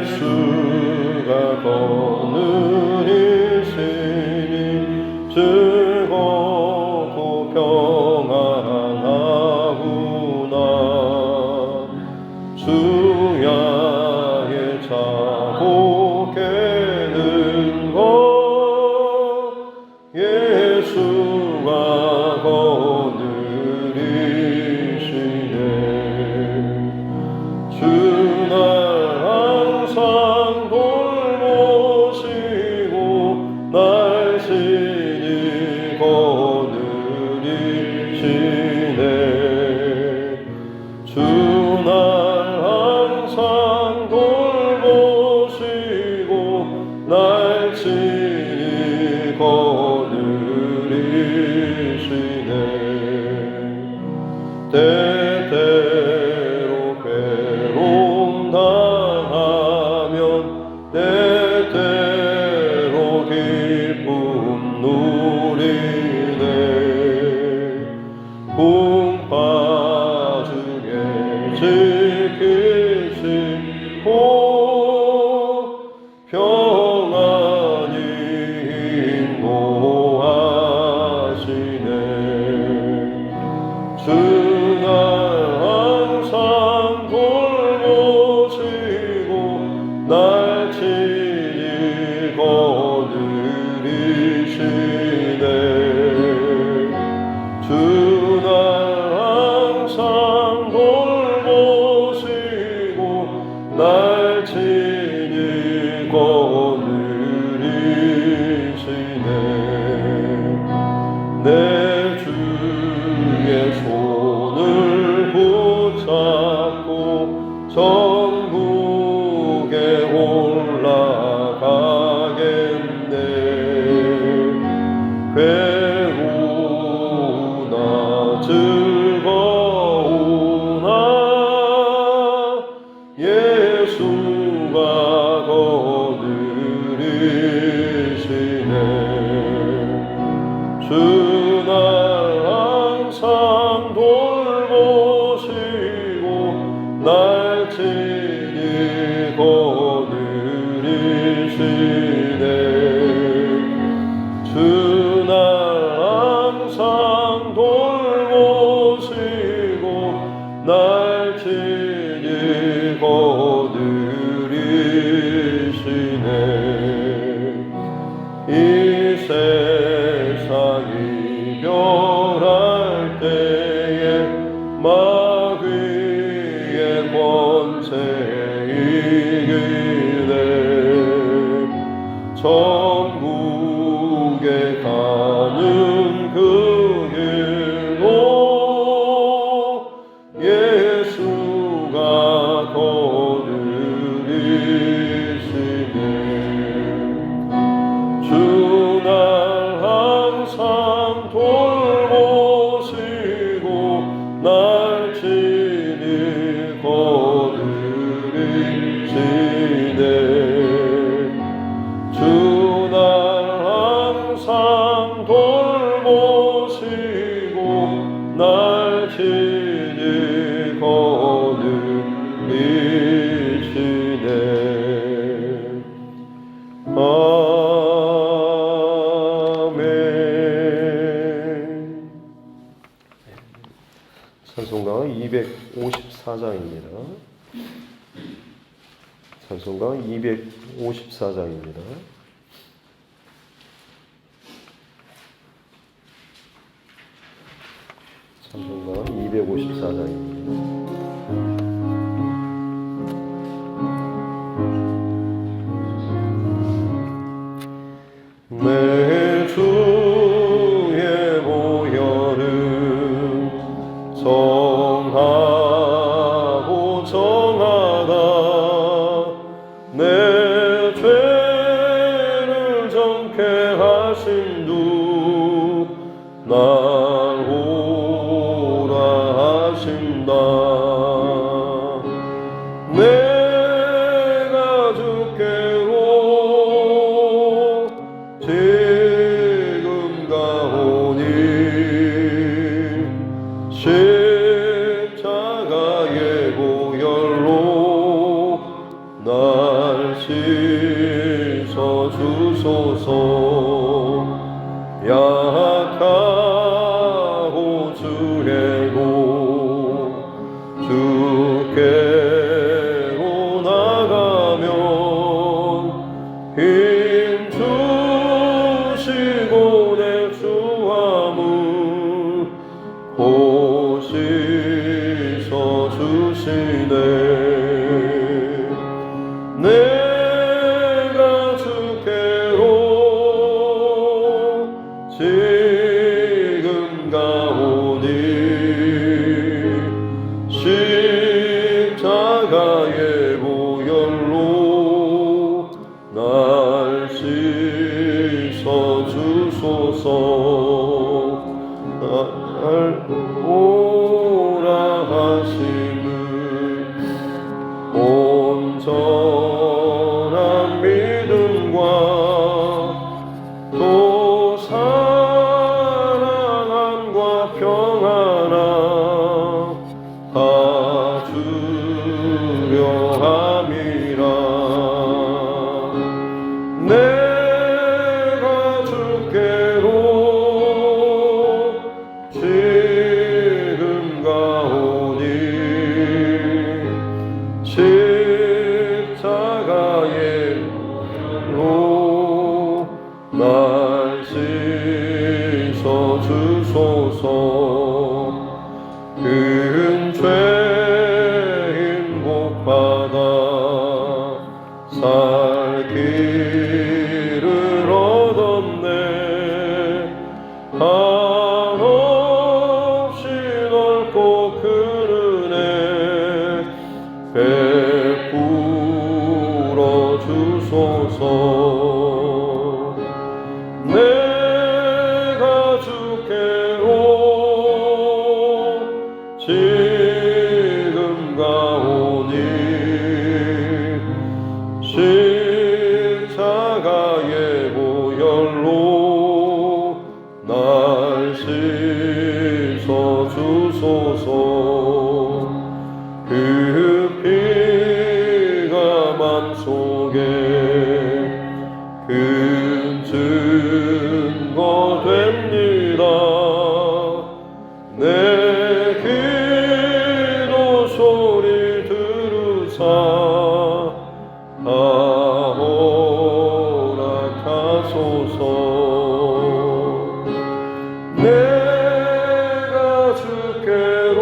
예수가 거느리시니 즐겁고 평안하구나. 수야에 자고 깨는 것 예수가 거느리시네. 주날 항상 돌보시고 날씬히 거느리시네. 주날 항상 돌보시고 날씬히 거느리시네. 때때로 괴로움 당하면 때때로 기쁨 누리네. 풍파 중에 지키시고 평안히 인도하시네. 주날 항상 돌보시고 날씬히 거느리시네. 주날 항상 돌보시고 날씬히 거느리시네. 내 주의 손을 붙잡고 천국에 올라가겠네. 괴로우나 즐거우나 예수가 거느리시네. 주날 항상 돌보시고 날씬히 거느리시네. 주날 항상 돌보시고 날씬히 거느리시네. 이 세상 이별할 때에 마귀의 권세 이기네. 천국에 가는 그 길로 예수가 거느리시네. 주날 항상 돌보시고 날씬히 거느리시네. 주날 항상 돌보시고 날씬히 거느리시네. 아멘. 찬송가 254장입니다. 찬송가 254장입니다. 찬송가 254장입니다. 내 주의 보혈은 정하고 정하다. 내 죄를 정케 하신 주 날 오라 하신다. 내가 주께로 지금 가오니 십자가의 보혈로 날 씻어주소서. 약하고 주의고 주께로 나가면 힘 주시고 내 주함을 곧 씻어주시네. 내가 주께로 지금 가오니 십자가의 보혈로 날 씻어주소서. 날 오라 하심을 온전한 믿음과 또 사랑함과 평안함 다 주려 함이라. 내가 주께로 지금 가오니 십자가의 로 날 씻어주소서. 큰 죄인 복받아 살 길을 얻었네. 한없이 넓고 큰 은혜 베풀어 주소서. 내가 주께로 지금 가오니 십자가의 보혈로 날 씻어주소서. 그 피가 맘속에 큰 증거 됩니다. 내 기도 소리 들으사 다 허락하소서. 내가 주께로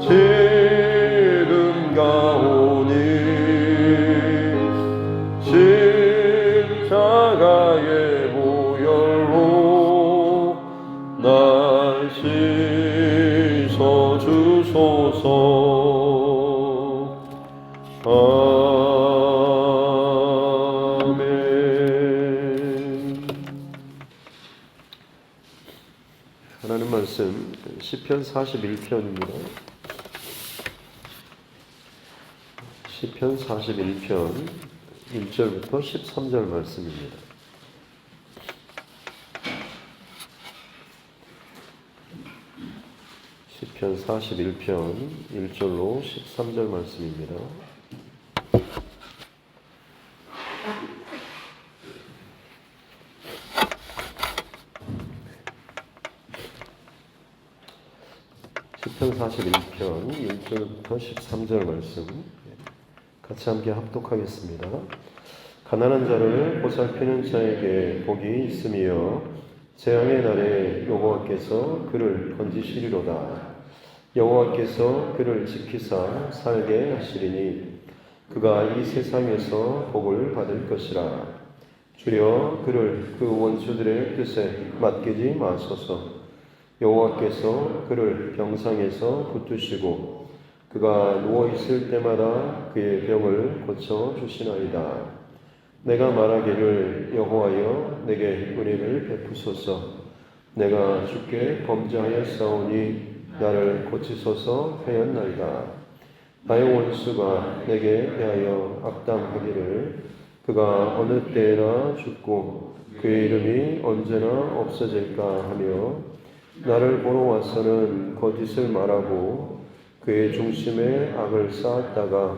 지금 가오니 십자가의 보혈로 날 씻어주소서. 아멘. 하나님 말씀 시편 41편입니다. 시편 41편 1절부터 13절 말씀입니다. 시편 41편 1절로 13절 말씀입니다. 시편 41편 1절부터 13절 말씀 같이 함께 합독하겠습니다. 가난한 자를 보살피는 자에게 복이 있으며 재앙의 날에 여호와께서 그를 건지시리로다. 여호와께서 그를 지키사 살게 하시리니 그가 이 세상에서 복을 받을 것이라. 주여 그를 그 원수들의 뜻에 맡기지 마소서. 여호와께서 그를 병상에서 붙드시고 그가 누워있을 때마다 그의 병을 고쳐주시나이다. 내가 말하기를 여호와여 내게 은혜를 베푸소서. 내가 주께 범죄하였사오니 나를 고치소서 하였나이다. 나의 원수가 내게 대하여 악담하기를 그가 어느 때나 죽고 그의 이름이 언제나 없어질까 하며 나를 보러 와서는 거짓을 말하고 그의 중심에 악을 쌓았다가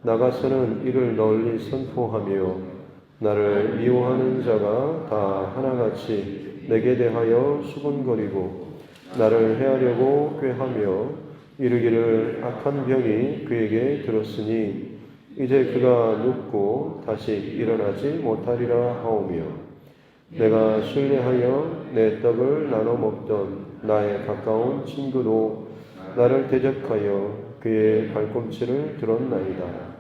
나가서는 이를 널리 선포하며 나를 미워하는 자가 다 하나같이 내게 대하여 수군거리고 나를 해하려고 꾀하며 이르기를 악한 병이 그에게 들었으니 이제 그가 눕고 다시 일어나지 못하리라 하오며 내가 신뢰하여 내 떡을 나눠 먹던 나의 가까운 친구도 나를 대적하여 그의 발꿈치를 들었나이다.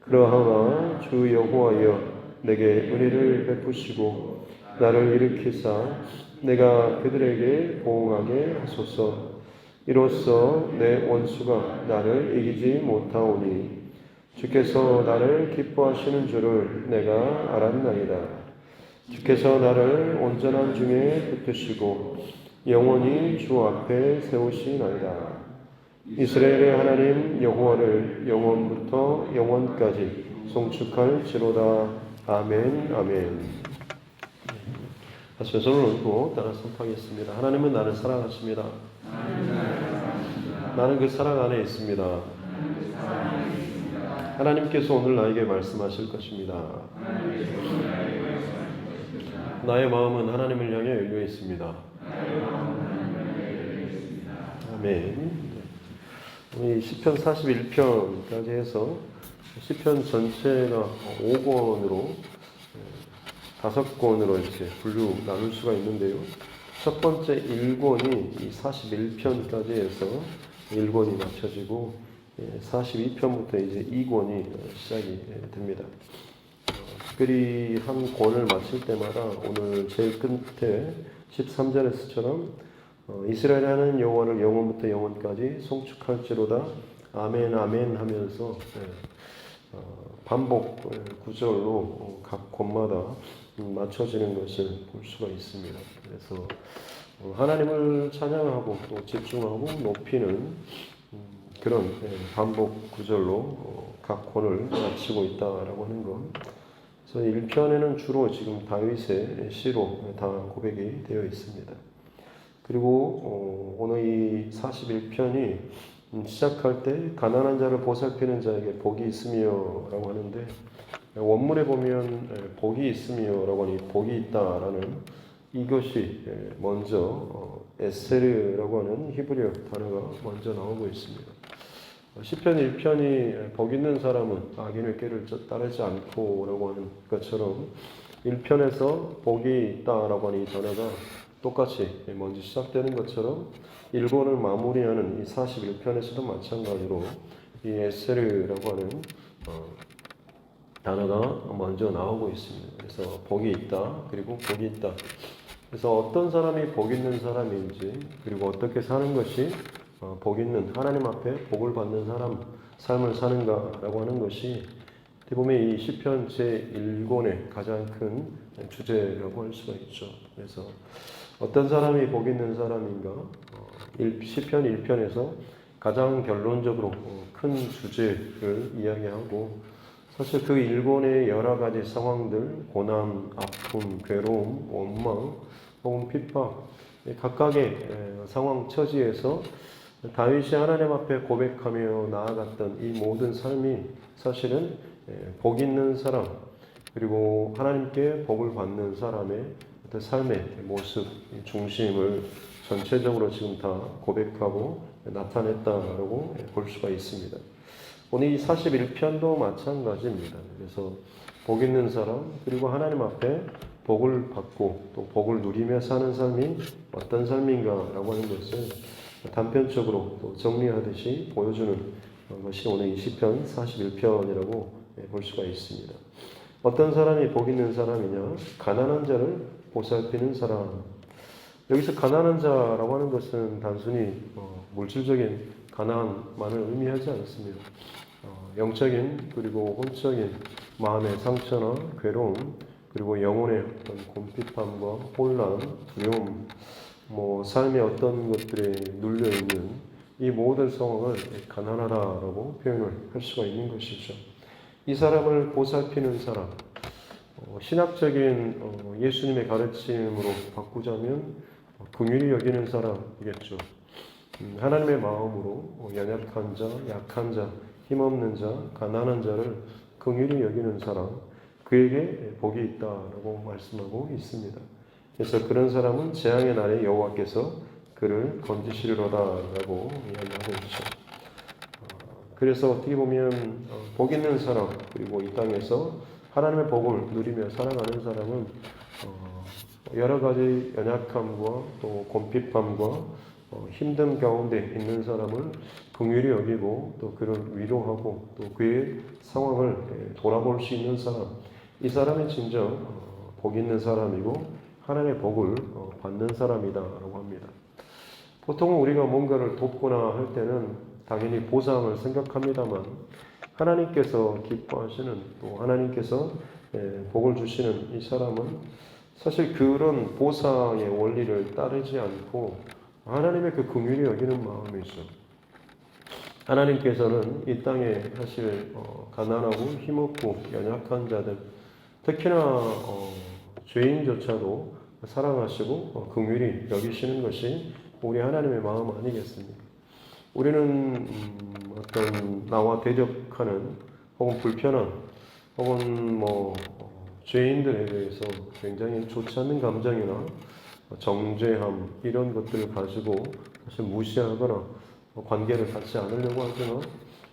그러하나 주 여호와여 내게 은혜를 베푸시고 나를 일으키사 내가 그들에게 보응하게 하소서. 이로써 내 원수가 나를 이기지 못하오니 주께서 나를 기뻐하시는 줄을 내가 알았나이다. 주께서 나를 온전한 중에 붙드시고 영원히 주 앞에 세우시나이다. 이스라엘의 하나님 여호와를 영원부터 영원까지 송축할지로다. 아멘. 아멘. 다시 손을 얹고 따라 선포하겠습니다. 하나님은 나를 사랑하십니다. 나는 그 사랑 안에 있습니다. 하나님께서 오늘 나에게 말씀하실 것입니다. 나의 마음은 하나님을 향해 열려 있습니다. 아멘. 우리 시편 41편까지 해서 시편 전체가 5권으로 5권으로 이렇게 나눌 수가 있는데요. 첫 번째 1권이 이 41편까지 해서 1권이 맞춰지고 42편부터 이제 2권이 시작이 됩니다. 특별히 한 권을 마칠 때마다 오늘 제일 끝에 13절에서처럼 이스라엘 하는 여호와를 영원부터 영원까지 송축할지로다. 아멘 아멘 하면서 반복 구절로 각 권마다 맞춰지는 것을 볼 수가 있습니다. 그래서 하나님을 찬양하고 또 집중하고 높이는 그런 반복 구절로 각 권을 마치고 있다라고 하는 것. 그래서 1편에는 주로 지금 다윗의 시로 다 고백이 되어 있습니다. 그리고 오늘 이 41편이 시작할 때 가난한 자를 보살피는 자에게 복이 있으며라고 하는데 원문에 보면 복이 있으며라고 하니 복이 있다라는 이것이 먼저 에세르라고 하는 히브리어 단어가 먼저 나오고 있습니다. 시편 1편이 복 있는 사람은 악인의 꾀를 따르지 않고라고 하는 것처럼 1편에서 복이 있다라고 하는 이 단어가 똑같이 먼저 시작되는 것처럼 1권을 마무리하는 이 41편에서도 마찬가지로 이 에세르라고 하는 단어가 먼저 나오고 있습니다. 그래서 복이 있다, 그리고 복이 있다. 그래서 어떤 사람이 복 있는 사람인지, 그리고 어떻게 사는 것이 복 있는 하나님 앞에 복을 받는 삶을 사는가라고 하는 것이 어떻게 보면 이 시편 제1권의 가장 큰 주제라고 할 수가 있죠. 그래서 어떤 사람이 복 있는 사람인가? 시편 1편에서 가장 결론적으로 큰 주제를 이야기하고 사실 그 1권의 여러 가지 상황들, 고난, 아픔, 괴로움, 원망, 혹은 핍박 각각의 상황 처지에서 다윗이 하나님 앞에 고백하며 나아갔던 이 모든 삶이 사실은 복 있는 사람 그리고 하나님께 복을 받는 사람의 어떤 삶의 모습, 중심을 전체적으로 지금 다 고백하고 나타냈다라고 볼 수가 있습니다. 오늘 이 41편도 마찬가지입니다. 그래서 복 있는 사람 그리고 하나님 앞에 복을 받고 또 복을 누리며 사는 삶이 어떤 삶인가라고 하는 것을 단편적으로 또 정리하듯이 보여주는 것이 오늘 이 시편 41편이라고 볼 수가 있습니다. 어떤 사람이 복 있는 사람이냐? 가난한 자를 보살피는 사람. 여기서 가난한 자라고 하는 것은 단순히 물질적인 가난만을 의미하지 않습니다. 영적인 그리고 혼적인 마음의 상처나 괴로움 그리고 영혼의 어떤 곤핍함과 혼란, 두려움 삶의 어떤 것들에 눌려있는 이 모든 상황을 가난하다라고 표현을 할 수가 있는 것이죠. 이 사람을 보살피는 사람, 신학적인 예수님의 가르침으로 바꾸자면 긍휼히 여기는 사람이겠죠. 하나님의 마음으로 연약한 자, 약한 자, 힘없는 자, 가난한 자를 긍휼히 여기는 사람, 그에게 복이 있다라고 말씀하고 있습니다. 그래서 그런 사람은 재앙의 날에 여호와께서 그를 건지시리로다라고 이야기하고 있죠. 그래서 어떻게 보면 복 있는 사람, 그리고 이 땅에서 하나님의 복을 누리며 살아가는 사람은 여러 가지 연약함과 또 곤핍함과 힘든 가운데 있는 사람을 긍휼히 여기고 또 그를 위로하고 또 그의 상황을 돌아볼 수 있는 사람, 이 사람이 진정 복 있는 사람이고 하나님의 복을 받는 사람이다라고 합니다. 보통은 우리가 뭔가를 돕거나 할 때는 당연히 보상을 생각합니다만 하나님께서 기뻐하시는 또 하나님께서 복을 주시는 이 사람은 사실 그런 보상의 원리를 따르지 않고 하나님의 그 긍휼히 여기는 마음이죠. 하나님께서는 이 땅에 사실 가난하고 힘없고 연약한 자들, 특히나 죄인조차도 사랑하시고 긍휼히 여기시는 것이 우리 하나님의 마음 아니겠습니까? 우리는 어떤 나와 대적하는 혹은 불편한 혹은 죄인들에 대해서 굉장히 좋지 않는 감정이나 정죄함 이런 것들을 가지고 사실 무시하거나 관계를 갖지 않으려고 하지만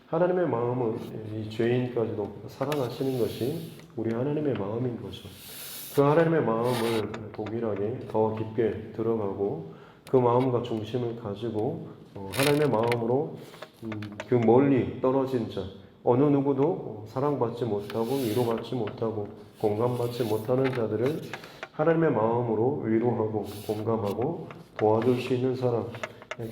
하나님의 마음은 이 죄인까지도 사랑하시는 것이 우리 하나님의 마음인 거죠. 그 하나님의 마음을 동일하게 더 깊게 들어가고 그 마음과 중심을 가지고 하나님의 마음으로 그 멀리 떨어진 자, 어느 누구도 사랑받지 못하고 위로받지 못하고 공감받지 못하는 자들을 하나님의 마음으로 위로하고 공감하고 도와줄 수 있는 사람,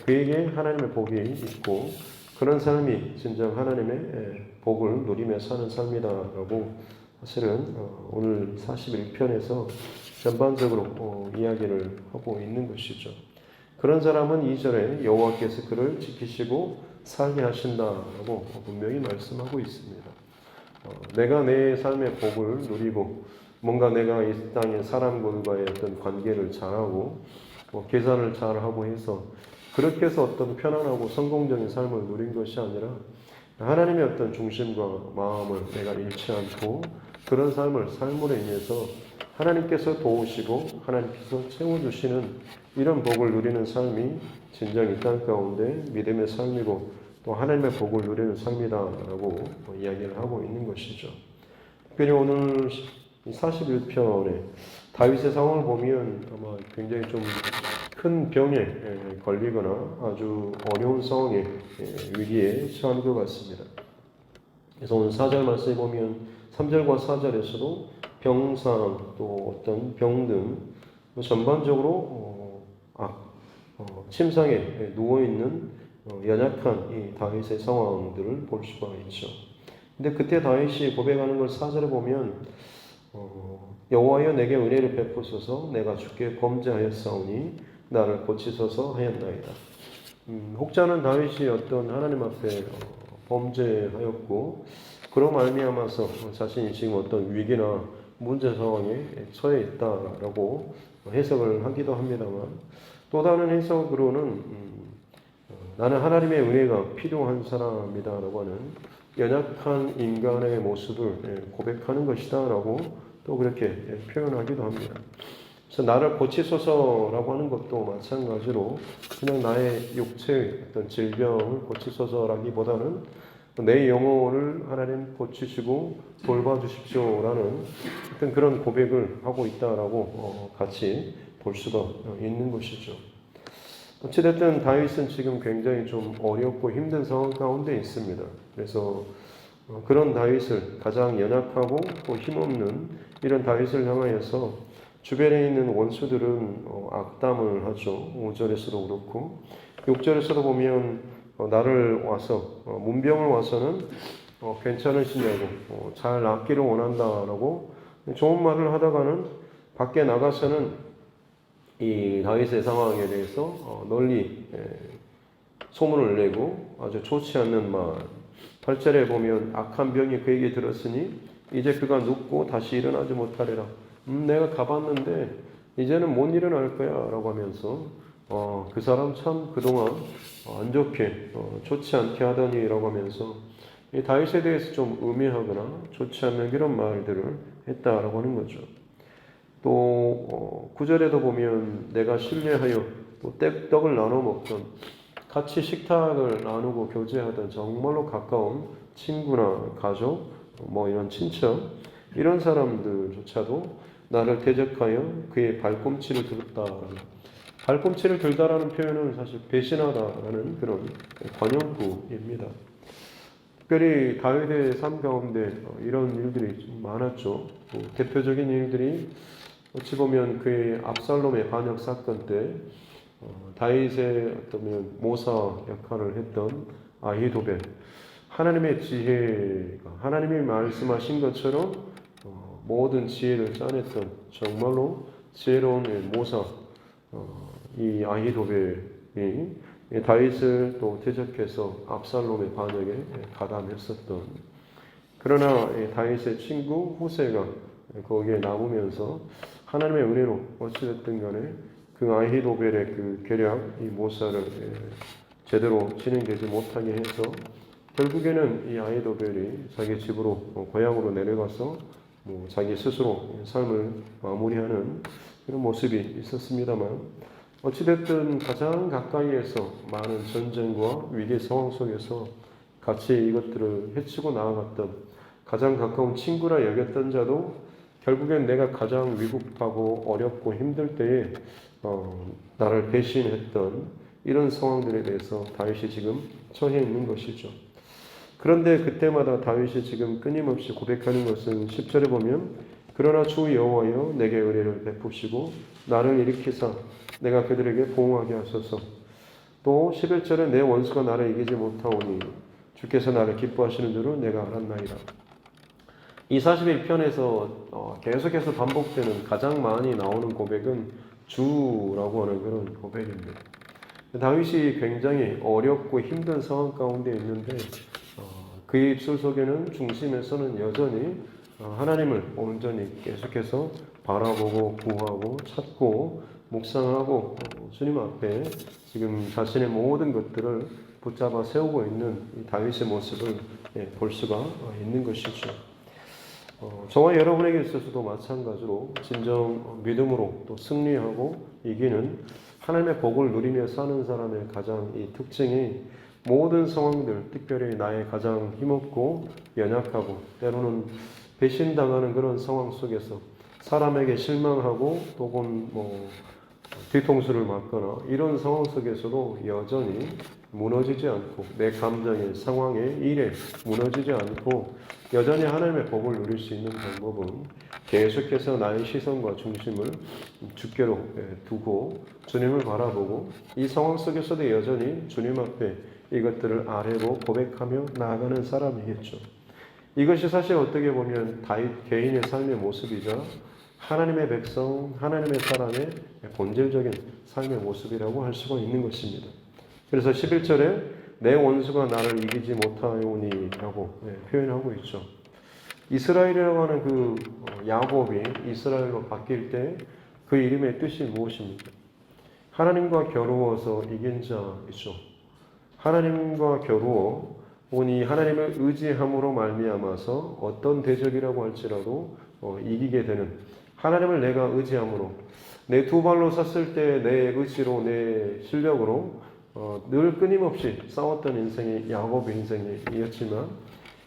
그에게 하나님의 복이 있고 그런 사람이 진정 하나님의 복을 누리며 사는 삶이다라고 사실은 오늘 41편에서 전반적으로 이야기를 하고 있는 것이죠. 그런 사람은 2절에 여호와께서 그를 지키시고 살게 하신다라고 분명히 말씀하고 있습니다. 내가 내 삶의 복을 누리고 뭔가 내가 이 땅의 사람들과의 어떤 관계를 잘하고 계산을 잘하고 해서 그렇게 해서 어떤 편안하고 성공적인 삶을 누린 것이 아니라 하나님의 어떤 중심과 마음을 내가 잃지 않고 그런 삶을 삶으로 인해서 하나님께서 도우시고 하나님께서 채워주시는 이런 복을 누리는 삶이 진정 이 땅 가운데 믿음의 삶이고 또 하나님의 복을 누리는 삶이다라고 이야기를 하고 있는 것이죠. 특별히 오늘 41편에 다윗의 상황을 보면 아마 굉장히 좀 큰 병에 걸리거나 아주 어려운 상황에 위기에 처한 것 같습니다. 그래서 오늘 4절 말씀에 보면 3절과 4절에서도 병상 또 어떤 병 등 전반적으로 침상에 누워있는 연약한 이 다윗의 상황들을 볼 수가 있죠. 근데 그때 다윗이 고백하는 걸 4절에 보면 여호와여 내게 은혜를 베푸소서 내가 주께 범죄하였사오니 나를 고치소서 하였나이다. 혹자는 다윗이 어떤 하나님 앞에 범죄하였고 그로 말미암아서 자신이 지금 어떤 위기나 문제 상황에 처해 있다라고 해석을 하기도 합니다만 또 다른 해석으로는 나는 하나님의 은혜가 필요한 사람이다라고 하는 연약한 인간의 모습을 고백하는 것이다라고 또 그렇게 표현하기도 합니다. 그래서 나를 고치소서라고 하는 것도 마찬가지로 그냥 나의 육체의 어떤 질병을 고치소서라기보다는 내 영혼을 하나님 고치시고 돌봐주십시오라는 어떤 그런 고백을 하고 있다라고 같이 볼 수가 있는 것이죠. 어찌됐든 다윗은 지금 굉장히 좀 어렵고 힘든 상황 가운데 있습니다. 그래서 그런 다윗을 가장 연약하고 또 힘없는 이런 다윗을 향하여서 주변에 있는 원수들은 악담을 하죠. 5절에서도 그렇고 6절에서도 보면 나를 와서 문병을 와서는 괜찮으시냐고 잘 낫기를 원한다라고 좋은 말을 하다가는 밖에 나가서는 이 다윗의 상황에 대해서 널리 소문을 내고 아주 좋지 않는 말 8절에 보면 악한 병이 그에게 들었으니 이제 그가 눕고 다시 일어나지 못하리라. 내가 가봤는데 이제는 못 일어날 거야 라고 하면서 그 사람 참 그동안 안 좋게 좋지 않게 하더니라고 하면서 이 다윗에 대해서 좀 의미하거나 좋지 않는 그런 말들을 했다라고 하는 거죠. 또 9절에도 보면 내가 신뢰하여 또 떡을 나눠 먹던 같이 식탁을 나누고 교제하던 정말로 가까운 친구나 가족, 뭐 이런 친척 이런 사람들조차도 나를 대적하여 그의 발꿈치를 들었다라는 발꿈치를 들다라는 표현은 사실 배신하다라는 그런 관용구입니다. 특별히 다윗의 삶 가운데 이런 일들이 좀 많았죠. 대표적인 일들이 어찌 보면 그의 압살롬의 반역 사건 때 다윗의 어떤 모사 역할을 했던 아히도벨, 하나님의 지혜가 하나님이 말씀하신 것처럼 모든 지혜를 짜냈던 정말로 지혜로운 모사 이 아히도벨이 다윗을 또 대적해서 압살롬의 반역에 가담했었던 그러나 다윗의 친구 후세가 거기에 남으면서 하나님의 은혜로 어찌됐든 간에 그 아히도벨의 그 계략 이 모사를 제대로 진행되지 못하게 해서 결국에는 이 아히도벨이 자기 집으로 고향으로 내려가서 자기 스스로 삶을 마무리하는 그런 모습이 있었습니다만 어찌됐든 가장 가까이에서 많은 전쟁과 위기 상황 속에서 같이 이것들을 헤치고 나아갔던 가장 가까운 친구라 여겼던 자도 결국엔 내가 가장 위급하고 어렵고 힘들 때에 나를 배신했던 이런 상황들에 대해서 다윗이 지금 처해 있는 것이죠. 그런데 그때마다 다윗이 지금 끊임없이 고백하는 것은 10절에 보면 그러나 주 여호와여 내게 의뢰를 베푸시고 나를 일으키사 내가 그들에게 보응하게 하소서. 또 11절에 내 원수가 나를 이기지 못하오니 주께서 나를 기뻐하시는 줄을 내가 알았나이다. 이 41편에서 계속해서 반복되는 가장 많이 나오는 고백은 주라고 하는 그런 고백입니다. 다윗이 굉장히 어렵고 힘든 상황 가운데 있는데 그의 입술 속에는 중심에서는 여전히 하나님을 온전히 계속해서 바라보고 구하고 찾고 묵상하고 주님 앞에 지금 자신의 모든 것들을 붙잡아 세우고 있는 이 다윗의 모습을 볼 수가 있는 것이죠. 저와 여러분에게 있어서도 마찬가지로 진정 믿음으로 또 승리하고 이기는 하나님의 복을 누리며 사는 사람의 가장 이 특징이 모든 상황들, 특별히 나의 가장 힘없고 연약하고 때로는 배신당하는 그런 상황 속에서 사람에게 실망하고 또는 뒤통수를 맞거나 이런 상황 속에서도 여전히 무너지지 않고 내 감정의 상황에 일에 무너지지 않고 여전히 하나님의 복을 누릴 수 있는 방법은 계속해서 나의 시선과 중심을 주께로 두고 주님을 바라보고 이 상황 속에서도 여전히 주님 앞에 이것들을 아뢰고 고백하며 나아가는 사람이겠죠. 이것이 사실 어떻게 보면 다윗 개인의 삶의 모습이자 하나님의 백성, 하나님의 사람의 본질적인 삶의 모습이라고 할 수가 있는 것입니다. 그래서 11절에 내 원수가 나를 이기지 못하오니 라고 표현하고 있죠. 이스라엘이라고 하는 그 야곱이 이스라엘로 바뀔 때 그 이름의 뜻이 무엇입니까? 하나님과 겨루어서 이긴 자이죠. 하나님과 겨루어 오니 하나님을 의지함으로 말미암아서 어떤 대적이라고 할지라도 이기게 되는 하나님을 내가 의지함으로 내 두 발로 섰을 때 내 의지로 내 실력으로 늘 끊임없이 싸웠던 인생이 야곱의 인생이었지만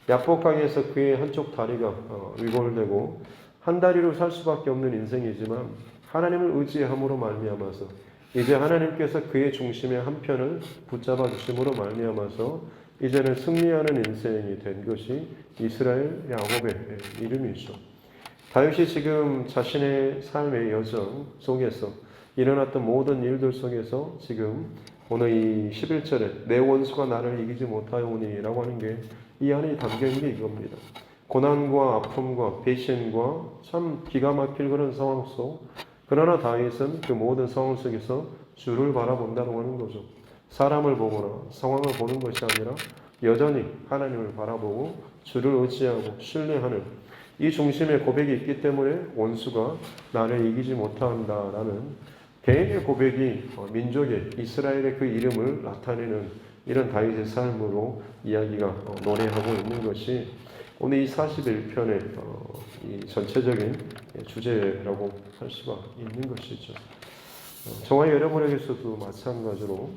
야복강에서 그의 한쪽 다리가 위골되고 한 다리로 살 수밖에 없는 인생이지만 하나님을 의지함으로 말미암아서 이제 하나님께서 그의 중심의 한 편을 붙잡아 주심으로 말미암아서 이제는 승리하는 인생이 된 것이 이스라엘 야곱의 이름이죠. 다윗이 지금 자신의 삶의 여정 속에서 일어났던 모든 일들 속에서 지금 오늘 이 11절에 내 원수가 나를 이기지 못하오니 라고 하는 게 이 안에 담겨있는 게 이겁니다. 고난과 아픔과 배신과 참 기가 막힐 그런 상황 속 그러나 다윗은 그 모든 상황 속에서 주를 바라본다고 하는 거죠. 사람을 보거나 상황을 보는 것이 아니라 여전히 하나님을 바라보고 주를 의지하고 신뢰하는 이 중심의 고백이 있기 때문에 원수가 나를 이기지 못한다라는 개인의 고백이 민족의 이스라엘의 그 이름을 나타내는 이런 다윗의 삶으로 이야기가 노래하고 있는 것이 오늘 이 41편의 이 전체적인 주제라고 할 수가 있는 것이죠. 저와 여러분에게서도 마찬가지로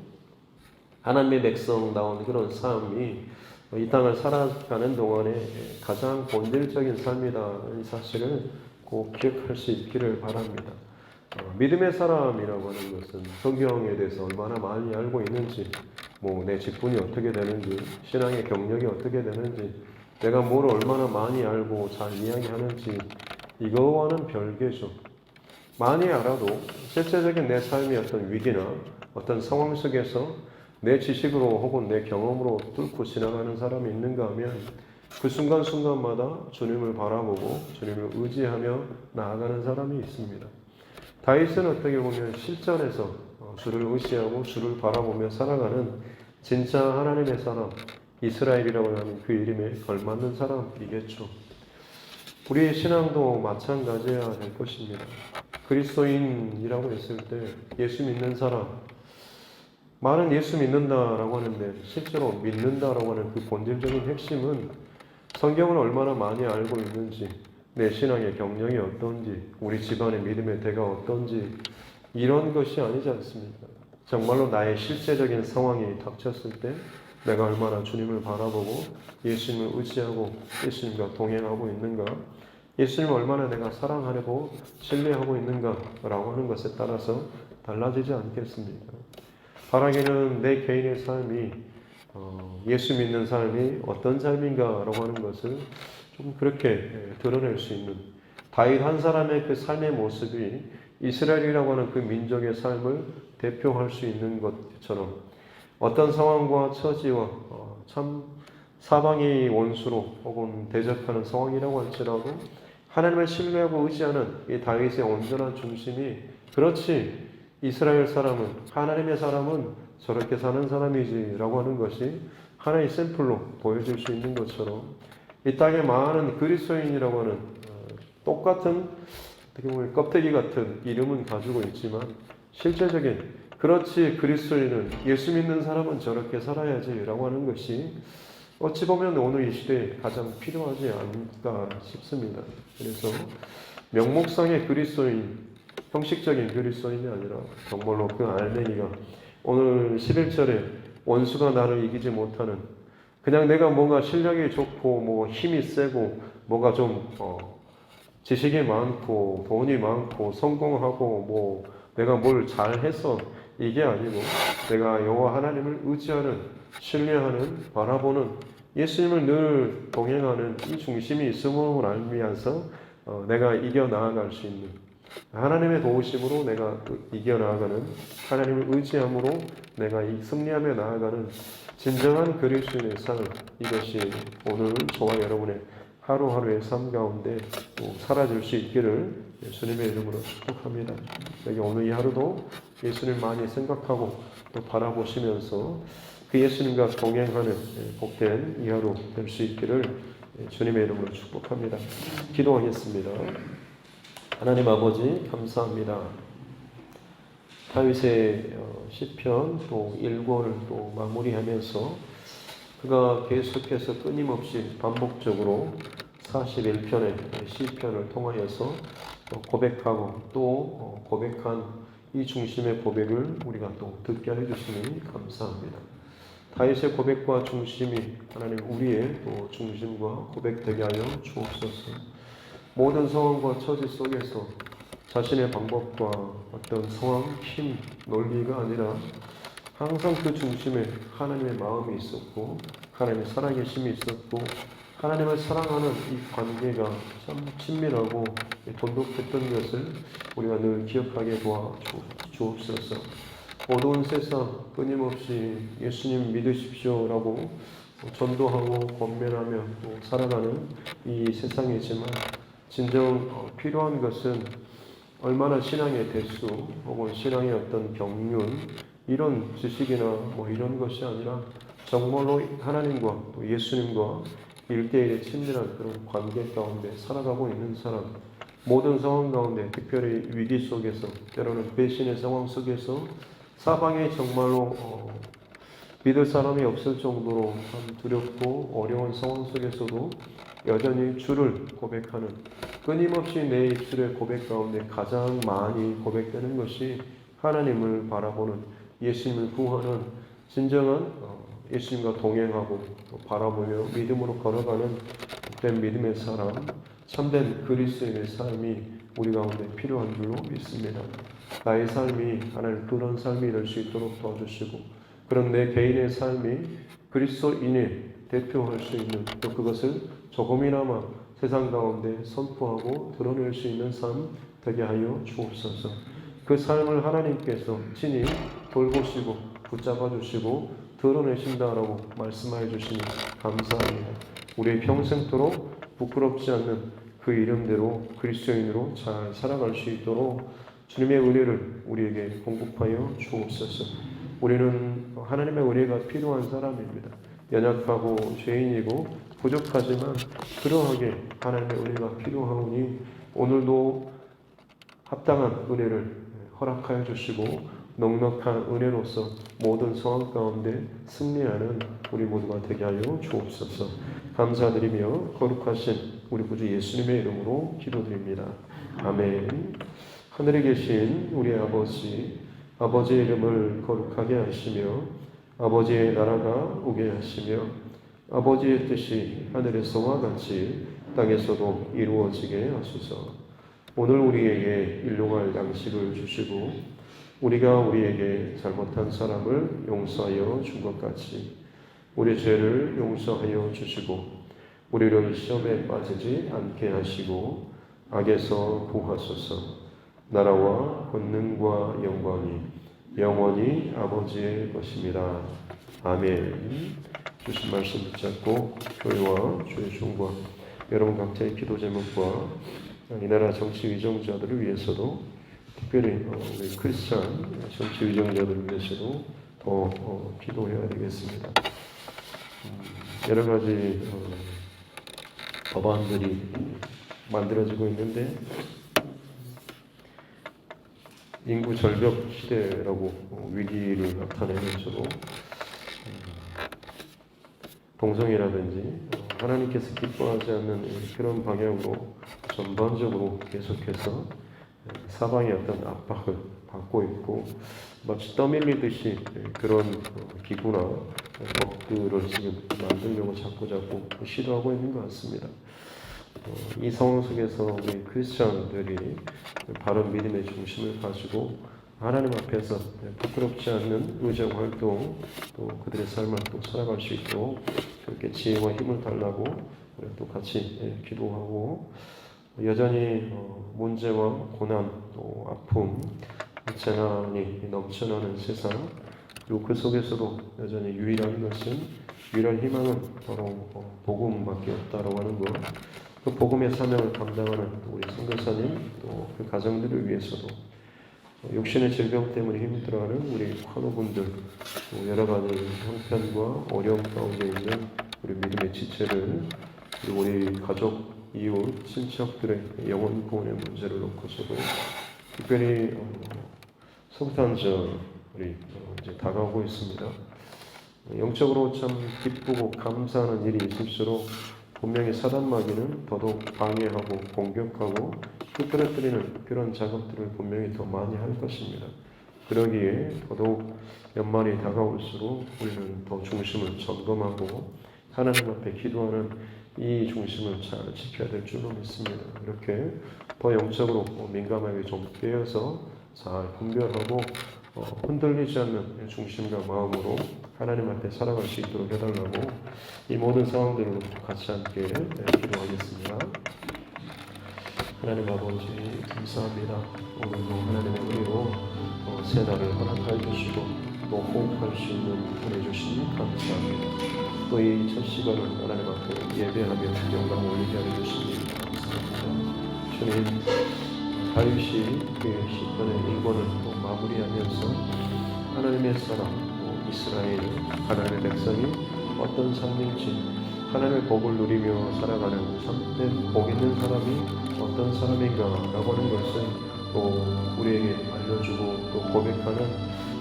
하나님의 백성다운 그런 삶이 이 땅을 살아가는 동안에 가장 본질적인 삶이다는 사실을 꼭 기억할 수 있기를 바랍니다. 믿음의 사람이라고 하는 것은 성경에 대해서 얼마나 많이 알고 있는지, 내 직분이 어떻게 되는지, 신앙의 경력이 어떻게 되는지, 내가 뭘 얼마나 많이 알고 잘 이야기하는지, 이거와는 별개죠. 많이 알아도 실제적인 내 삶의 어떤 위기나 어떤 상황 속에서 내 지식으로 혹은 내 경험으로 뚫고 지나가는 사람이 있는가 하면 그 순간순간마다 주님을 바라보고 주님을 의지하며 나아가는 사람이 있습니다. 다윗은 어떻게 보면 실전에서 주를 의지하고 주를 바라보며 살아가는 진짜 하나님의 사람, 이스라엘이라고 하는 그 이름에 걸맞는 사람이겠죠. 우리의 신앙도 마찬가지여야 될 것입니다. 그리스도인이라고 했을 때 예수 믿는 사람, 말은 예수 믿는다라고 하는데 실제로 믿는다라고 하는 그 본질적인 핵심은 성경을 얼마나 많이 알고 있는지, 내 신앙의 경력이 어떤지, 우리 집안의 믿음의 대가 어떤지, 이런 것이 아니지 않습니까? 정말로 나의 실제적인 상황이 닥쳤을 때 내가 얼마나 주님을 바라보고 예수님을 의지하고 예수님과 동행하고 있는가, 예수님을 얼마나 내가 사랑하고 신뢰하고 있는가라고 하는 것에 따라서 달라지지 않겠습니까? 바라기는 내 개인의 삶이 예수 믿는 삶이 어떤 삶인가라고 하는 것을 좀 그렇게 드러낼 수 있는, 다윗 한 사람의 그 삶의 모습이 이스라엘이라고 하는 그 민족의 삶을 대표할 수 있는 것처럼 어떤 상황과 처지와 참 사방이 원수로 혹은 대적하는 상황이라고 할지라도 하나님을 신뢰하고 의지하는 이 다윗의 온전한 중심이, 그렇지, 이스라엘 사람은, 하나님의 사람은 저렇게 사는 사람이지 라고 하는 것이 하나의 샘플로 보여줄 수 있는 것처럼 이 땅에 많은 그리스도인이라고 하는 똑같은, 어떻게 보면 껍데기 같은 이름은 가지고 있지만 실제적인, 그렇지, 그리스도인은, 예수 믿는 사람은 저렇게 살아야지 라고 하는 것이 어찌 보면 오늘 이 시대에 가장 필요하지 않을까 싶습니다. 그래서 명목상의 그리스도인, 형식적인 그리스도인이 아니라 정말로 그 알맹이가, 오늘 11절에 원수가 나를 이기지 못하는, 그냥 내가 뭔가 실력이 좋고 힘이 세고 뭐가 좀 지식이 많고 돈이 많고 성공하고 내가 뭘 잘해서 이게 아니고 내가 여호와 하나님을 의지하는, 신뢰하는, 바라보는, 예수님을 늘 동행하는 이 중심이 있음으로 알미면서 내가 이겨 나아갈 수 있는, 하나님의 도우심으로 내가 이겨 나아가는, 하나님을 의지함으로 내가 승리하며 나아가는 진정한 그리스도인의 삶, 이것이 오늘 저와 여러분의 하루하루의 삶 가운데 사라질 수 있기를 예수님의 이름으로 축복합니다. 여기 오늘 이 하루도 예수님 많이 생각하고 또 바라보시면서 그 예수님과 동행하는 복된 이 하루 될 수 있기를 주님의 이름으로 축복합니다. 기도하겠습니다. 하나님 아버지 감사합니다. 다윗의 시편 또 1권을 또 마무리하면서 그가 계속해서 끊임없이 반복적으로 41편의 시편을 통하여서 고백하고 또 고백한 이 중심의 고백을 우리가 또 듣게 해주시니 감사합니다. 다윗의 고백과 중심이 하나님 우리의 또 중심과 고백되게 하여 주옵소서. 모든 상황과 처지 속에서 자신의 방법과 어떤 상황, 힘, 논리가 아니라 항상 그 중심에 하나님의 마음이 있었고 하나님의 살아계심이 있었고 하나님을 사랑하는 이 관계가 참 친밀하고 돈독했던 것을 우리가 늘 기억하게 도와주옵소서. 어두운 세상 끊임없이 예수님 믿으십시오라고 전도하고 권면하며 또 살아가는 이 세상이지만 진정 필요한 것은 얼마나 신앙의 대수 혹은 신앙의 어떤 경륜, 이런 지식이나 이런 것이 아니라 정말로 하나님과 또 예수님과 1대1의 친밀한 그런 관계 가운데 살아가고 있는 사람, 모든 상황 가운데 특별히 위기 속에서 때로는 배신의 상황 속에서 사방에 정말로 믿을 사람이 없을 정도로 참 두렵고 어려운 상황 속에서도 여전히 주를 고백하는 끊임없이 내 입술의 고백 가운데 가장 많이 고백되는 것이 하나님을 바라보는 예수님을 구하는 진정한 예수님과 동행하고 또 바라보며 믿음으로 걸어가는 복된 믿음의 사람, 참된 그리스도인의 삶이 우리 가운데 필요한 줄로 믿습니다. 나의 삶이 하나님 그런 삶이 될 수 있도록 도와주시고 그런 내 개인의 삶이 그리스도인을 대표할 수 있는 또 그것을 조금이나마 세상 가운데 선포하고 드러낼 수 있는 삶 되게 하여 주옵소서. 그 삶을 하나님께서 친히 돌보시고 붙잡아 주시고 드러내신다라고 말씀하여 주시니 감사합니다. 우리의 평생토록 부끄럽지 않는 그 이름대로 그리스도인으로 잘 살아갈 수 있도록 주님의 은혜를 우리에게 공급하여 주옵소서. 우리는 하나님의 은혜가 필요한 사람입니다. 연약하고 죄인이고 부족하지만 그러하게 하나님의 은혜가 필요하오니 오늘도 합당한 은혜를 허락하여 주시고 넉넉한 은혜로서 모든 상황 가운데 승리하는 우리 모두가 되게 하여 주옵소서. 감사드리며 거룩하신 우리 구주 예수님의 이름으로 기도드립니다. 아멘. 하늘에 계신 우리 아버지, 아버지의 이름을 거룩하게 하시며 아버지의 나라가 오게 하시며 아버지의 뜻이 하늘에서와 같이 땅에서도 이루어지게 하소서. 오늘 우리에게 일용할 양식을 주시고 우리가 우리에게 잘못한 사람을 용서하여 준 것 같이 우리 죄를 용서하여 주시고 우리를 시험에 빠지지 않게 하시고 악에서 구하소서. 나라와 권능과 영광이 영원히 아버지의 것입니다. 아멘. 주신 말씀 붙잡고 교회와 주의 종과 여러분 각자의 기도 제목과 이 나라 정치 위정자들을 위해서도 특별히 우리 크리스찬 정치 위정자들을 위해서도 더 기도해야 되겠습니다. 여러 가지 법안들이 만들어지고 있는데 인구 절벽 시대라고 위기를 나타내면서도 동성애라든지 하나님께서 기뻐하지 않는 그런 방향으로 전반적으로 계속해서 사방의 어떤 압박을 받고 있고 마치 떠밀리듯이 그런 기구나 법들을 지금 만들려고 자꾸 시도하고 있는 것 같습니다. 이 상황 속에서 우리 크리스천들이 바른 믿음의 중심을 가지고 하나님 앞에서 부끄럽지 않는 의정 활동 또 그들의 삶을 또 살아갈 수 있도록 그렇게 지혜와 힘을 달라고 우리 또 같이 기도하고 여전히 문제와 고난 또 아픔 재난이 넘쳐나는 세상 그리고 그 속에서도 여전히 유일한 희망은 바로 복음밖에 없다라고 하는 것. 그 복음의 사명을 감당하는 우리 선교사님 또 그 가정들을 위해서도 육신의 질병 때문에 힘들어하는 우리 환우분들 또 여러 가지 형편과 어려움 가운데 있는 우리 믿음의 지체를 그리고 우리 가족, 이웃, 친척들의 영혼 구원의 문제를 놓고서도 특별히 성탄절이 이제 다가오고 있습니다. 영적으로 참 기쁘고 감사하는 일이 있을수록 분명히 사단마귀는 더더욱 방해하고 공격하고 끄트러뜨리는 그런 작업들을 분명히 더 많이 할 것입니다. 그러기에 더더욱 연말이 다가올수록 우리는 더 중심을 점검하고 하나님 앞에 기도하는 이 중심을 잘 지켜야 될 줄로 믿습니다. 이렇게 더 영적으로 민감하게 좀 깨어서 잘 분별하고 흔들리지 않는 중심과 마음으로 하나님 앞에 살아갈 수 있도록 해달라고 이 모든 상황들을 같이 함께 기도하겠습니다. 하나님 아버지 감사합니다. 오늘도 하나님의 은혜로 새 날을 허락하여 주시고 또 호흡할 수 있는 은혜 주시니 감사합니다. 또 이 첫 시간을 하나님 앞에 예배하며 영광 올리게 하여 주시니 감사합니다. 주님 다윗이 그의 시편의 1권을 또 마무리하면서 하나님의 사람 이스라엘 하나님의 백성이 어떤 삶인지 하나님의 복을 누리며 살아가는 참된 복 있는 사람이 어떤 사람인가라고 하는 것을 또 우리에게 알려주고 또 고백하는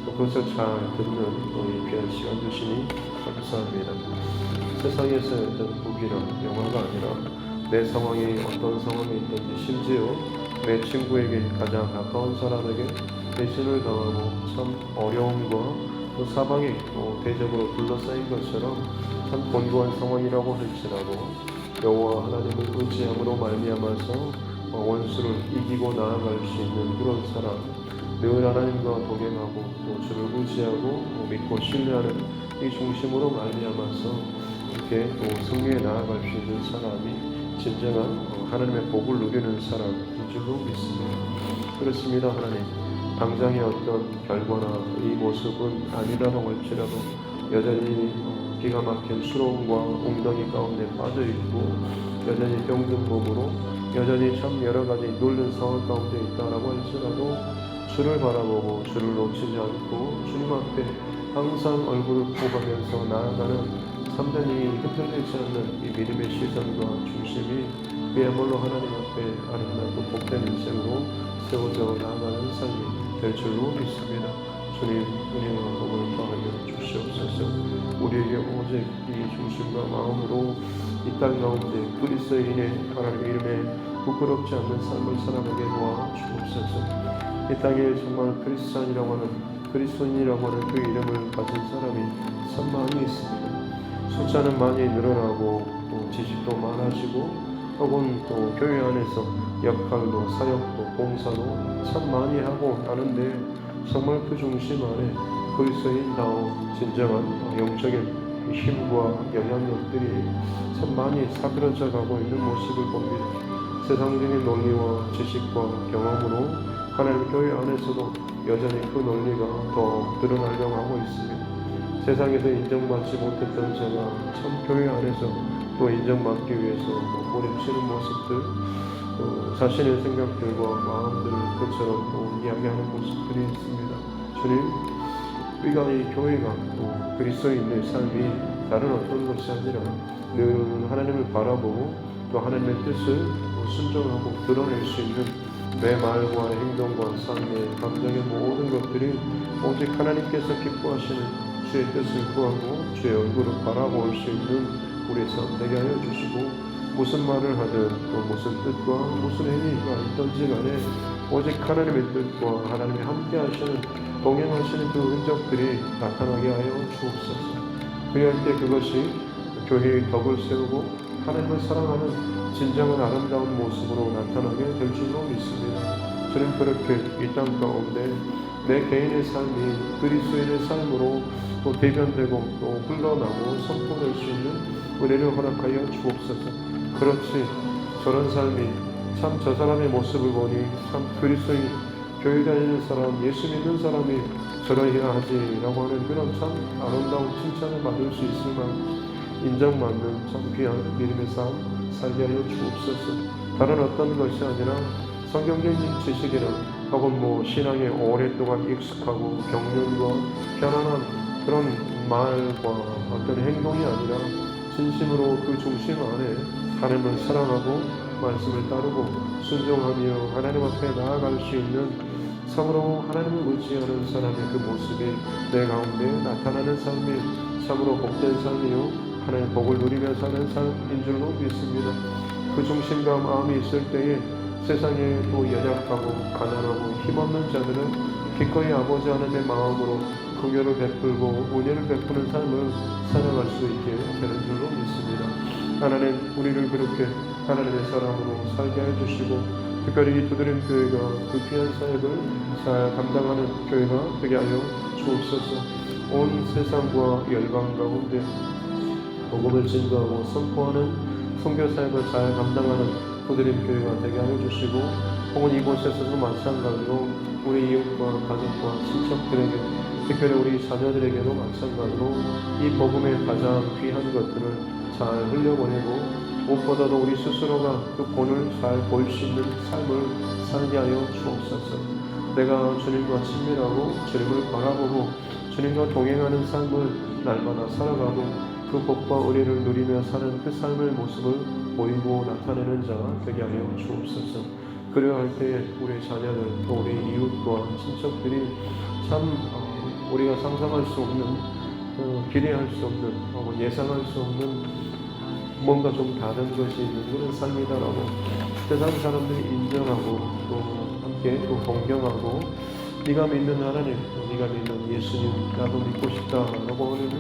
또 그것을 잘 듣는 이 귀한 시간 주시니 감사합니다. 세상에서 어떤 북이나 영화가 아니라 내 상황이 어떤 상황이 있든지 심지어 내 친구에게 가장 가까운 사람에게 배신을 당하고 참 어려움과 또 사방이 대적으로 둘러싸인 것처럼 참 곤고한 상황이라고 할지라도 여호와 하나님을 의지함으로 말미암아서 원수를 이기고 나아갈 수 있는 그런 사람, 늘 하나님과 동행하고 또 주를 의지하고 믿고 신뢰하는 이 중심으로 말미암아서 이렇게 또 승리에 나아갈 수 있는 사람이 진정한 하나님의 복을 누리는 사람인 줄로 믿습니다. 그렇습니다. 하나님, 당장의 어떤 결과나 이 모습은 아니라고 할지라도 여전히 기가 막힌 수로움과 웅덩이 가운데 빠져있고 여전히 병든 몸으로 여전히 참 여러가지 놀란 상황 가운데 있다라고 할지라도 주를 바라보고 주를 놓치지 않고 주님 앞에 항상 얼굴을 보면서 나아가는 참되니 흔들리지 않는 이 믿음의 시선과 중심이 그야말로 하나님 앞에 아름답고 복된 인생으로 세워져 나아가는 삶이 될 줄로 믿습니다. 주님 은혜와 복을 더하여 주시옵소서. 우리에게 오직 이 중심과 마음으로 이 땅 가운데 그리스도인의 하나님 이름에 부끄럽지 않는 삶을 살아가게 도와 주옵소서. 이 땅에 정말 그리스도인이라고 하는 그 이름을 가진 사람이 참 많이 있습니다. 숫자는 많이 늘어나고 또 지식도 많아지고 혹은 또 교회 안에서 역할도 사역도 봉사도 참 많이 하고 하는데 정말 그 중심 안에 그리스도인다운 진정한 영적인 힘과 영향력들이 참 많이 사그러져 가고 있는 모습을 봅니다. 세상적인 논리와 지식과 경험으로 하나님 교회 안에서도 여전히 그 논리가 더 드러나려고 하고 있습니다. 세상에서 인정받지 못했던 제가 참 교회 안에서 또 인정받기 위해서 몰입치는 모습들, 또 자신의 생각들과 마음들을 그처럼 또 이야기하는 모습들이 있습니다. 주님, 우리가 이 교회가 또 그리스도인의 삶이 다른 어떤 것이 아니라 늘 하나님을 바라보고 또 하나님의 뜻을 순종하고 드러낼 수 있는 내 말과 행동과 삶의 감정의 모든 것들이 오직 하나님께서 기뻐하시는 주의 뜻을 구하고 주의 얼굴을 바라볼 수 있는 우리의 삶 되게 하여 주시고 무슨 말을 하든 또 무슨 뜻과 무슨 행위가 있든지 간에 오직 하나님의 뜻과 하나님이 함께 하시는 동행하시는 그 흔적들이 나타나게 하여 주옵소서. 그리할 때 그것이 교회의 덕을 세우고 하나님을 사랑하는 진정한 아름다운 모습으로 나타나게 될 줄로 믿습니다. 저는 그렇게 이 땅 가운데 내 개인의 삶이 그리스도인의 삶으로 또 대변되고 또 흘러나고 선포될 수 있는 은혜를 허락하여 주옵소서. 그렇지, 저런 삶이 참 저 사람의 모습을 보니 참 그리스도인 교회 다니는 사람, 예수 믿는 사람이 저러해야 하지라고 하는 그런 참 아름다운 칭찬을 받을 수 있을 만큼 인정받는 참 귀한 믿음의 삶 살게 하여 주옵소서. 다른 어떤 것이 아니라 성경적인 지식이나 혹은 신앙에 오랫동안 익숙하고 경륜과 편안한 그런 말과 어떤 행동이 아니라 진심으로 그 중심 안에 하나님을 사랑하고 말씀을 따르고 순종하며 하나님 앞에 나아갈 수 있는 참으로 하나님을 의지하는 사람의 그 모습이 내 가운데 나타나는 삶이 참으로 복된 삶이요 하나님의 복을 누리며 사는 삶인 줄로 믿습니다. 그 중심과 마음이 있을 때에 세상에 또 연약하고 가난하고 힘없는 자들은 기꺼이 아버지 하나님의 마음으로 긍휼을 베풀고 은혜를 베푸는 삶을 살아갈 수 있게 되는 줄로 믿습니다. 하나님, 우리를 그렇게 하나님의 사람으로 살게 해주시고 특별히 이 두드림 교회가 그 귀한 사역을 잘 감당하는 교회가 되게 하여 주옵소서. 온 세상과 열방 가운데 복음을 증거하고 선포하는 선교 사역을 잘 감당하는 두드림 교회가 되게 하여 주시고 혹은 이곳에서도 마찬가지로 우리 이웃과 가족과 친척들에게 특별히 우리 자녀들에게도 마찬가지로 이 복음의 가장 귀한 것들을 잘 흘려보내고 무엇보다도 우리 스스로가 그 본을 잘 볼 수 있는 삶을 살게 하여 주옵소서. 내가 주님과 친밀하고 주님을 바라보고 주님과 동행하는 삶을 날마다 살아가고 그 복과 의리를 누리며 사는 그 삶의 모습을 보이고 나타내는 자 되게 하여 주옵소서. 그러할 때에 우리 자녀들 또 우리 이웃과 친척들이 참 우리가 상상할 수 없는 기대할 수 없는 예상할 수 없는 뭔가 좀 다른 것이 있는 그런 삶이다라고 세상 사람들이 인정하고 또 함께 또 동경하고 네가 믿는 하나님, 네가 믿는 예수님 나도 믿고 싶다라고 하는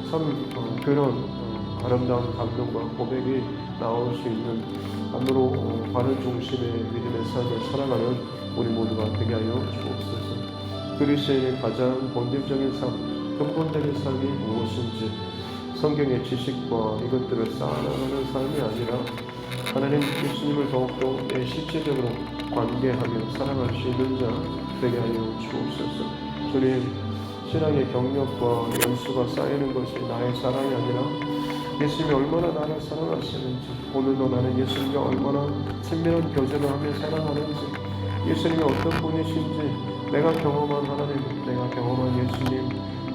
참 그런 아름다운 감동과 고백이 나올 수 있는 안으로 바른 중심의 믿음의 삶을 살아가는 우리 모두가 되게 하여 주옵소서. 그리스도인의 가장 본질적인 삶, 근본적인 삶이 무엇인지 성경의 지식과 이것들을 쌓아나가는 삶이 아니라 하나님 예수님을 더욱더 내 실제적으로 관계하며 살아갈 수 있는 자 되게 하여 주옵소서. 주님, 신앙의 경력과 연수가 쌓이는 것이 나의 사랑이 아니라 예수님이 얼마나 나를 사랑하시는지, 오늘도 나는 예수님과 얼마나 친밀한 교제를 하며 살아가는지, 예수님이 어떤 분이신지 내가 경험한 하나님, 내가 경험한 예수님,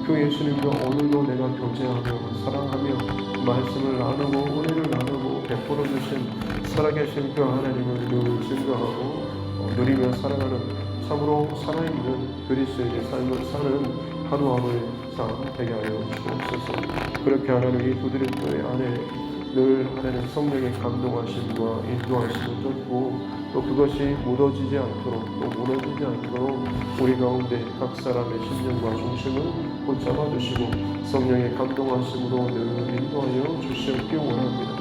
그 예수님과 오늘도 내가 교제하며 사랑하며 말씀을 나누고 은혜를 나누고 베풀어 주신 살아계신 그 하나님을 늘 증거하고 누리며 살아가는 참으로 살아있는 그리스도인의 삶을 사는 하루하루의 삶 되게 하여 주옵소서. 그렇게 하나님 이 두드림 교회 안에 늘 하나님 성령의 감동하심과 인도하심을 쫓고 또 그것이 묻어지지 않도록 또 무너지지 않도록 우리 가운데 각 사람의 심령과 중심을 붙잡아 주시고 성령의 감동하심으로 늘 인도하여 주시옵기 원합니다.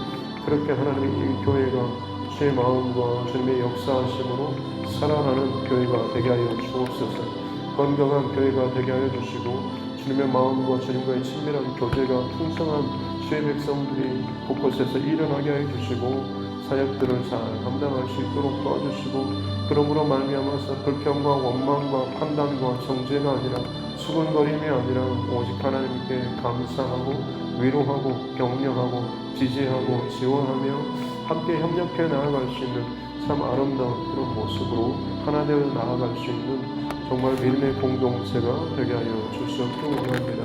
그렇게 하나님의 이 교회가 주의 마음과 주님의 역사하심으로 살아가는 교회가 되게 하여 주옵소서. 건강한 교회가 되게 하여 주시고 주님의 마음과 주님과의 친밀한 교제가 풍성한 주의 백성들이 곳곳에서 일어나게 하여 주시고 사역들을 잘 감당할 수 있도록 도와주시고 그러므로 말미암아서 불평과 원망과 판단과 정죄가 아니라 수군거림이 아니라 오직 하나님께 감사하고 위로하고 격려하고 지지하고 지원하며 함께 협력해 나아갈 수 있는 참 아름다운 그런 모습으로 하나 되어 나아갈 수 있는 정말 믿음의 공동체가 되게 하여 주시옵기 원합니다.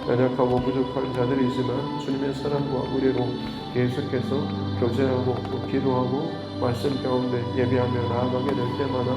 연약하고 부족한 자들이지만 주님의 사랑과 의리로 계속해서 교제하고 또 기도하고 말씀 가운데 예배하며 나아가게 될 때마다